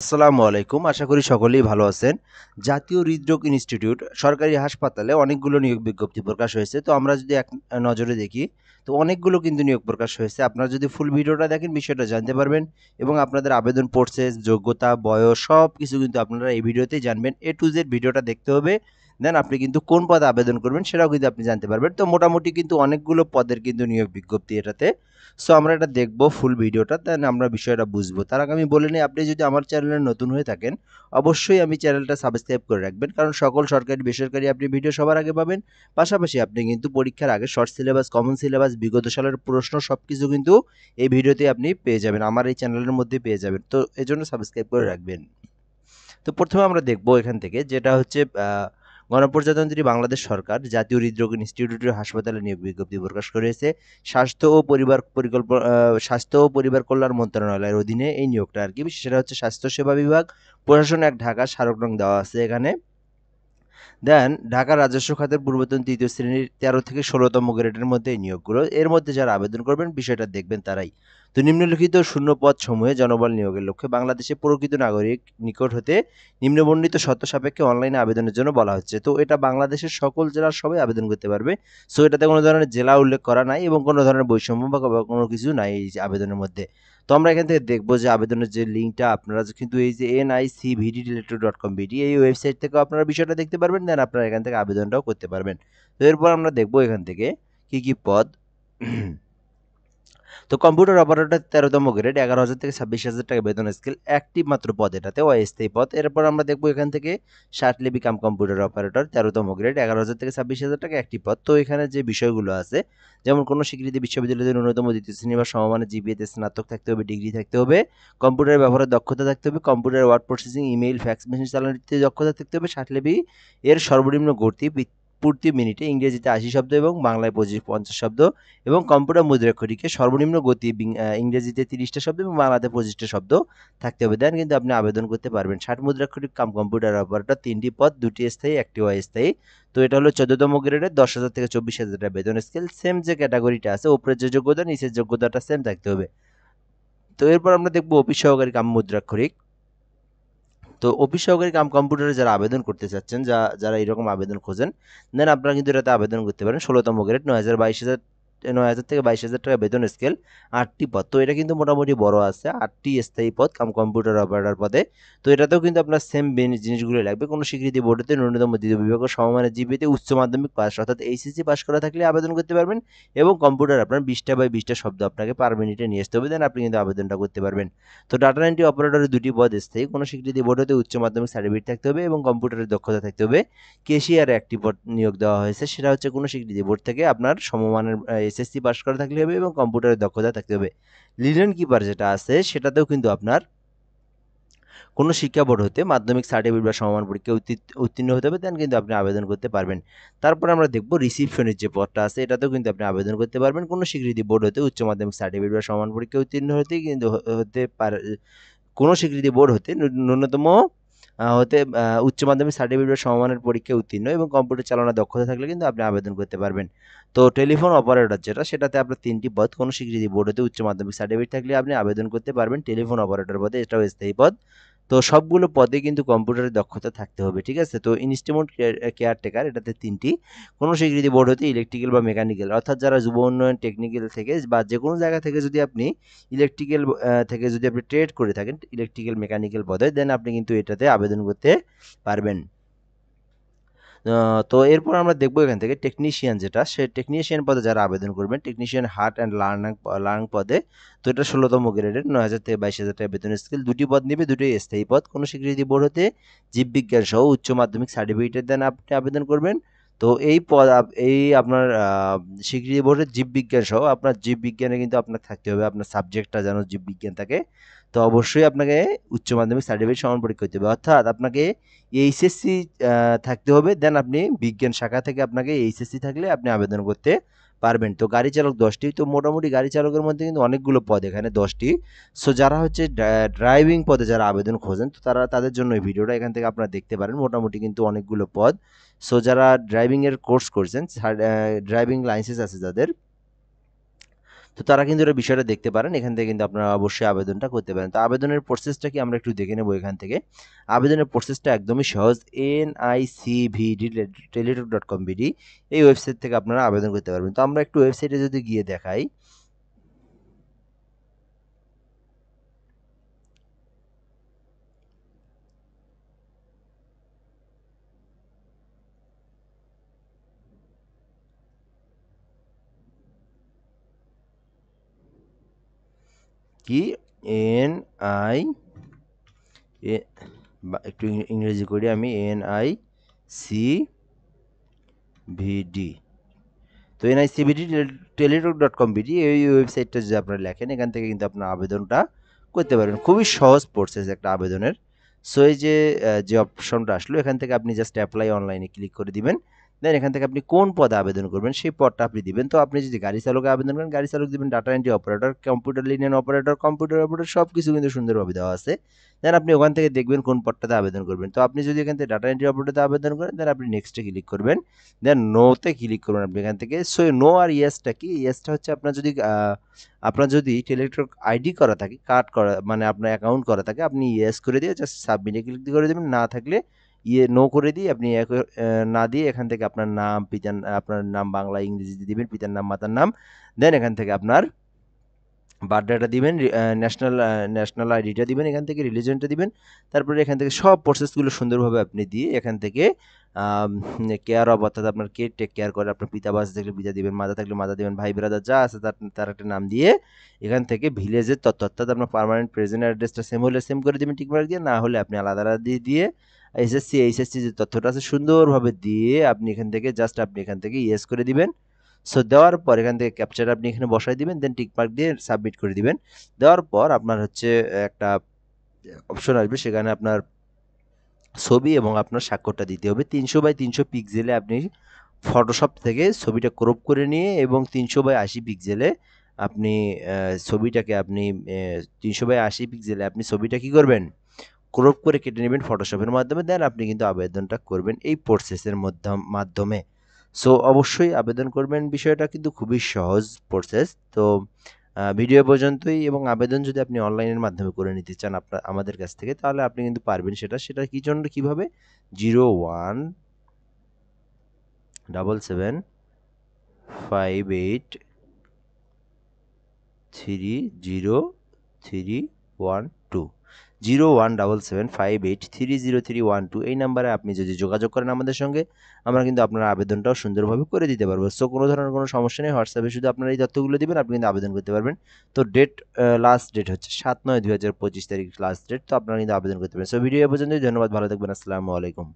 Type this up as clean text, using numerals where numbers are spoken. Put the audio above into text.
আসসালামু আলাইকুম। আশা করি সকলেই ভালো আছেন। জাতীয় হৃদরোগ ইনস্টিটিউট সরকারি হাসপাতালে অনেকগুলো নিয়োগ বিজ্ঞপ্তি প্রকাশ হয়েছে। তো আমরা যদি এক নজরে দেখি, তো অনেকগুলো কিন্তু নিয়োগ প্রকাশ হয়েছে। আপনারা যদি ফুল ভিডিওটা দেখেন বিষয়টা জানতে পারবেন এবং আপনাদের আবেদন প্রসেস, যোগ্যতা, বয়স সবকিছু কিন্তু আপনারা এই ভিডিওতেই জানবেন। A to Z ভিডিওটা দেখতে হবে। দেন আপনি কিন্তু কোন পদে আবেদন করবেন সেটাও কিন্তু আপনি জানতে পারবেন। তো মোটামুটি কিন্তু অনেকগুলো পদের কিন্তু নিয়োগ বিজ্ঞপ্তি এটাতে। সো আমরা এটা দেখব ফুল ভিডিওটা, দেন আমরা বিষয়টা বুঝবো। তার আগে আমি বলে নিই, আপনি যদি আমার চ্যানেলে নতুন হয়ে থাকেন অবশ্যই আমি চ্যানেলটা সাবস্ক্রাইব করে রাখবেন, কারণ সকল সরকারি বেসরকারি আপনি ভিডিও সবার আগে পাবেন। পাশাপাশি আপনি কিন্তু পরীক্ষার আগে শর্ট সিলেবাস, কমন সিলেবাস, বিগত সালের প্রশ্ন সবকিছু কিন্তু এই ভিডিওতে আপনি পেয়ে যাবেন, আমার এই চ্যানেলের মধ্যে পেয়ে যাবেন। তো এজন্য সাবস্ক্রাইব করে রাখবেন। তো প্রথমে আমরা দেখব এখান থেকে, যেটা হচ্ছে গণপ্রজাতন্ত্রী বাংলাদেশ সরকার জাতীয় হৃদরোগ ইনস্টিটিউটের হাসপাতালে নিয়োগ বিজ্ঞপ্তি প্রকাশ করেছে। স্বাস্থ্য ও পরিবার কল্যাণ মন্ত্রণালয়ের অধীনে এই নিয়োগটা আর কি। সেটা হচ্ছে স্বাস্থ্যসেবা বিভাগ, প্রশাসন এক, ঢাকা। স্মারক নং দেওয়া আছে এখানে। দেন ঢাকা রাজস্ব খাতের পূর্বতন তৃতীয় শ্রেণীর 13 থেকে 16তম গ্রেডের মধ্যে এই নিয়োগগুলো। এর মধ্যে যারা আবেদন করবেন বিষয়টা দেখবেন তারাই। তো নিম্নলিখিত শূন্য পদ সমূহে জনবল নিয়োগের লক্ষ্যে বাংলাদেশে প্রকৃত নাগরিক নিকট হতে নিম্নবর্ণিত শর্ত সাপেক্ষে অনলাইনে আবেদনের জন্য বলা হচ্ছে। তো এটা বাংলাদেশের সকল জেলার সবাই আবেদন করতে পারবে। সো এটাতে কোনো ধরনের জেলা উল্লেখ করা নাই এবং কোনো ধরনের বৈষম্য বা কোনো কিছু নাই এই যে আবেদনের মধ্যে। তো আমরা এখান থেকে দেখবো যে আবেদনের যে লিঙ্কটা, আপনারা কিন্তু এই যে nicvddilector.com.bd এই ওয়েবসাইট থেকেও আপনারা বিষয়টা দেখতে পারবেন। দেন আপনারা এখান থেকে আবেদনটাও করতে পারবেন। তো এরপর আমরা দেখবো এখান থেকে কি কি পদ। তো কম্পিউটার অপারেটর 13তম গ্রেড, 11,000 থেকে 26,000 টাকা বেতন স্কেল, একটি মাত্র পদ, এটাতে অস্থায়ী পদ। এরপর আমরা দেখবো এখান থেকে ষাটলিপি কাম কম্পিউটার অপারেটর 13তম গ্রেড, 11,000 থেকে 26,000 টাকা, একটি পদ। তো এখানে যে বিষয়গুলো আছে, যেমন কোনো স্বীকৃতি বিশ্ববিদ্যালয়ের ন্যূনতম দ্বিতীয় শ্রেণী বা সমমানের জিপিএতে স্নাতক থাকতে হবে, ডিগ্রি থাকতে হবে, কম্পিউটার ব্যবহারের দক্ষতা থাকতে হবে, computer word processing, email, fax machine চালানোর দক্ষতা থাকতে হবে। ষাটলিপি এর সর্বনিম্ন গতি প্রতি মিনিটে ইংরেজিতে 80 শব্দ এবং বাংলায় 50 শব্দ, এবং কম্পিউটার মুদ্রাক্ষরিকে সর্বনিম্ন গতি ইংরেজিতে 30টা শব্দ এবং বাংলাতে 25টা শব্দ থাকতে হবে। দেন কিন্তু আপনি আবেদন করতে পারবেন। 60 মুদ্রাক্ষরিক কাম কম্পিউটার অপারেটর, 3টি পদ, 2টি স্থায়ী, 1টি অস্থায়ী। তো এটা হলো 14তম গ্রেডের, 10,000 থেকে 24,000 টাকা বেতন স্কেল। সেম যে ক্যাটাগরিটা আছে, উপরের যে যোগ্যতা নিচের যোগ্যতাটা সেম থাকতে হবে। তো এরপর আমরা দেখবো অফিস সহকারী কাম মুদ্রাক্ষরিক। তো অফিস সহকারী কাম কম্পিউটারে যারা আবেদন করতে চাচ্ছেন, যারা এরকম আবেদন খোঁজেন, দেন আপনারা কিন্তু এটাতে আবেদন করতে পারেন। 16তম গ্রেড, 9,000 থেকে 22,000 টাকা বেতন স্কেল, 8টি পদ। তো এটা কিন্তু মোটামুটি বড় আছে, 8টি স্থায়ী পদ কাম কম্পিউটার অপারেটর পদে। তো এটাতেও কিন্তু আপনার সেম জিনিসগুলো লাগবে। কোনো স্বীকৃতি বোর্ডেতে ন্যূনতম দ্বিতীয় বিভাগ ও সমমানের জিপিএতে উচ্চ মাধ্যমিক পাস অর্থাৎ এইচএসসি পাস করা থাকলে আবেদন করতে পারবেন, এবং কম্পিউটার আপনার 20টা বাই 20টা শব্দ আপনাকে পার মিনিটে নিয়ে আসতে হবে। দেন আপনি কিন্তু আবেদনটা করতে পারবেন। তো ডাটা এন্ট্রি অপারেটরের 2টি পদ স্থায়ী, কোনো স্বীকৃতি বোর্ড হতে উচ্চ মাধ্যমিক সার্টিফিকেট থাকতে হবে এবং কম্পিউটারের দক্ষতা থাকতে হবে। কেশিয়ার একটি পদ নিয়োগ দেওয়া হয়েছে, সেটা হচ্ছে কোনো স্বীকৃতি বোর্ড থেকে আপনার সমমানের এসএসসি পাস করা থাকলে হবে এবং কম্পিউটারের দক্ষতা থাকতে হবে। লিনেন কিপার যেটা আছে সেটাতেও কিন্তু আপনার কোনো শিক্ষা বোর্ড হতে মাধ্যমিক সার্টিফিকেট বা সমমান পরীক্ষায় উত্তীর্ণ হতে হবে। দেন কিন্তু আপনি আবেদন করতে পারবেন। তারপর আমরা দেখব রিসিপশনের যে পদটা আছে, এটাতেও কিন্তু আপনি আবেদন করতে পারবেন। কোনো স্বীকৃতি বোর্ড হতে উচ্চ মাধ্যমিক সার্টিফিকেট বা সমান পরীক্ষায় উত্তীর্ণ হতেই কিন্তু হতে পারে। কোনো স্বীকৃতি বোর্ড হতে ন্যূনতম উচ্চ মাধ্যমিক সার্টিফিকেট বা সমমানের পরীক্ষায় উত্তীর্ণ এবং কম্পিউটার চালানোর দক্ষতা থাকলে কিন্তু আপনি আবেদন করতে পারবেন। তো টেলিফোন অপারেটর যেটা, সেটাতে আপনার 3টি পদ, কোনো স্বীকৃতি বোর্ড হতে উচ্চ মাধ্যমিক সার্টিফিকেট থাকলে আপনি আবেদন করতে পারবেন টেলিফোন অপারেটর পদে, এটাও স্থায়ী পদ। তো সবগুলো পদে কিন্তু কম্পিউটারের দক্ষতা থাকতে হবে, ঠিক আছে। তো ইনস্ট্রুমেন্ট কেয়ারটেকার, এটাতে 3টি, কোনো স্বীকৃতি বোর্ড হতে ইলেকট্রিক্যাল বা মেকানিক্যাল অর্থাৎ যারা যুব উন্নয়ন টেকনিক্যাল থেকে বা যে কোনো জায়গা থেকে যদি আপনি ইলেকট্রিক্যাল থেকে যদি আপনি ট্রেড করে থাকেন ইলেকট্রিক্যাল মেকানিক্যাল পদে, দেন আপনি কিন্তু এটাতে আবেদন করতে পারবেন। তো এরপর আমরা দেখবো এখান থেকে টেকনিশিয়ান যেটা, সে টেকনিশিয়ান পদে যারা আবেদন করবেন, টেকনিশিয়ান হার্ট অ্যান্ড লার্নিং পদে। তো এটা 16তম গ্রেডের, 9,000 থেকে 22,000 টাকা বেতন স্কেল, 2টি পদ নিবে, 2টি স্থায়ী পদ, কোনো স্বীকৃতি বোর্ড হতে জীববিজ্ঞান সহ উচ্চ মাধ্যমিক সার্টিফিকেটের দেন আপনি আবেদন করবেন। তো এই পদ এই আপনার স্বীকৃতি বোর্ডের জীববিজ্ঞান সহ আপনার জীববিজ্ঞানে কিন্তু আপনার থাকতে হবে, আপনার সাবজেক্টটা যেন জীববিজ্ঞান থাকে। তো অবশ্যই আপনাকে উচ্চ মাধ্যমিক সার্টিফিকেট সমান পরীক্ষা করতে হবে, অর্থাৎ আপনাকে এইচএসসি থাকতে হবে। দেন আপনি বিজ্ঞান শাখা থেকে আপনাকে এইচএসসি থাকলে আপনি আবেদন করতে পারবেন। তো গাড়ি চালক 10টি। তো মোটামুটি গাড়ি চালকের মধ্যে কিন্তু অনেকগুলো পদ, এখানে 10টি। সো যারা হচ্ছে ড্রাইভিং পদে যারা আবেদন খোঁজেন, তো তাদের জন্য এই ভিডিওটা এখান থেকে আপনারা দেখতে পারেন। মোটামুটি কিন্তু অনেকগুলো পদ। সো যারা ড্রাইভিং এর কোর্স করছেন, ড্রাইভিং লাইসেন্স আছে যাদের, তো তারা কিন্তু এটা বিষয়টা দেখতে পারেন। এখান থেকে কিন্তু আপনারা অবশ্যই আবেদনটা করতে পারেন। তো আবেদনের প্রসেসটা কি আমরা একটু দেখে নেব এখান থেকে। আবেদনের প্রসেসটা একদমই সহজ। nicvd.teletalk.com.bd এই ওয়েবসাইট থেকে আপনারা আবেদন করতে পারবেন। তো আমরা একটু ওয়েবসাইটে যদি গিয়ে দেখাই, কি এন আই এ একটু ইংরেজি করি আমি, NICVD। তো NICVD teletalk.com.bd এই ওয়েবসাইটটা যদি আপনারা লেখেন, এখান থেকে কিন্তু আপনার আবেদনটা করতে পারবেন। খুবই সহজ প্রসেস একটা আবেদনের। সো এই যে অপশনটা আসলো, এখান থেকে আপনি জাস্ট অ্যাপ্লাই অনলাইনে ক্লিক করে দিবেন। দেন এখান থেকে আপনি কোন পদে আবেদন করবেন সেই পদটা আপনি দিবেন। তো আপনি যদি গাড়ি চালকে আবেদন করেন, গাড়ি চালক দিবেন, ডাটা এন্ট্রি অপারেটর, কম্পিউটার লিনিয়ান অপারেটর, কম্পিউটার অপারেটর, সব কিছু কিন্তু সুন্দরভাবে দেওয়া আছে। দেন আপনি ওখান থেকে দেখবেন কোন পদটাতে আবেদন করবেন। তো আপনি যদি এখান থেকে ডাটা এন্ট্রি অপারেটরতে আবেদন করেন, দেন আপনি নেক্সটে ক্লিক করবেন। দেন নোতে ক্লিক করবেন আপনি এখান থেকে। সো নো আর ইয়েসটা কি? ইয়েসটা হচ্ছে আপনার যদি টেলিটক আইডি করা থাকে, কার্ড করা মানে আপনার অ্যাকাউন্ট করা থাকে, আপনি ইয়েস করে দিয়ে জাস্ট সাবমিটে ক্লিক করে দেবেন। না থাকলে নো করে দিয়ে আপনি না দিয়ে এখান থেকে আপনার নাম, আপনার নাম বাংলা ইংরেজিতে দিবেন, পিতার নাম, মাতার নাম। দেন এখান থেকে আপনার বার্থডেটা দিবেন, ন্যাশনাল আইডিটা দিবেন, এখান থেকে রিলিজনটা দিবেন। তারপরে এখান থেকে সব প্রসেসগুলো সুন্দরভাবে আপনি দিয়ে এখান থেকে কেয়ার অফ, অর্থাৎ আপনার কে টেক কেয়ার করে, আপনার পিতা বাস থাকলে পিতা দিবেন, মাতা থাকলে মাতা দিবেন, ভাই ব্রাদার যা আছে তার একটা নাম দিয়ে এখান থেকে ভিলেজের তথ্য, অর্থাৎ আপনার পার্মানেন্ট প্রেজেন্ট অ্যাড্রেসটা সেম হলে সেম করে দিবেন টিকমার্ক দিয়ে, না হলে আপনি আলাদা আলাদা দিয়ে এইচএসসি যে তথ্যটা আছে সুন্দরভাবে দিয়ে আপনি এখান থেকে ইয়েস করে দিবেন। সো দেওয়ার পর এখান থেকে ক্যাপচার আপনি এখানে বসাই দিবেন, দেন টিকমার্ক দিয়ে সাবমিট করে দিবেন। দেওয়ার পর আপনার হচ্ছে একটা অপশন আসবে, সেখানে আপনার ছবি এবং আপনার স্বাক্ষরটা দিতে হবে। 300x300 পিক্সেলে আপনি ফটোশপ থেকে ছবিটা ক্রপ করে নিয়ে এবং 300x80 পিক্সেলে আপনি ছবিটাকে আপনি 300x80 পিক্সেলে আপনি ছবিটা কি করবেন, ক্রপ করে কেটে নেবেন ফটোশপের মাধ্যমে। দেন আপনি কিন্তু আবেদনটা করবেন এই প্রসেসের মাধ্যমে। সো অবশ্যই আবেদন করবেন, বিষয়টা কিন্তু খুবই সহজ প্রসেস। তো ভিডিও পর্যন্তই, এবং আবেদন যদি আপনি অনলাইনের মাধ্যমে করে নিতে চান আমাদের কাছ থেকে, তাহলে আপনি কিন্তু পারবেন সেটা কি জন্য কিভাবে 017758303012 017758303012 এই নাম্বারে আপনি যদি যোগাযোগ করেন আমাদের সঙ্গে, আমরা কিন্তু আপনার আবেদনটাও সুন্দরভাবে করে দিতে পারবো। সো কোনো ধরনের কোনো সমস্যা নেই, হোয়াটসঅ্যাপে শুধু আপনার এই তথ্যগুলো দিবেন, আপনি কিন্তু আবেদন করতে পারবেন। তো লাস্ট ডেট হচ্ছে 7/9/2025 তারিখ লাস্ট ডেট। তো আপনারা কিন্তু আবেদন করতে পারেন। সো ভিডিও এ পর্যন্তই, ধন্যবাদ, ভালো থাকবেন, আসসালামু আলাইকুম।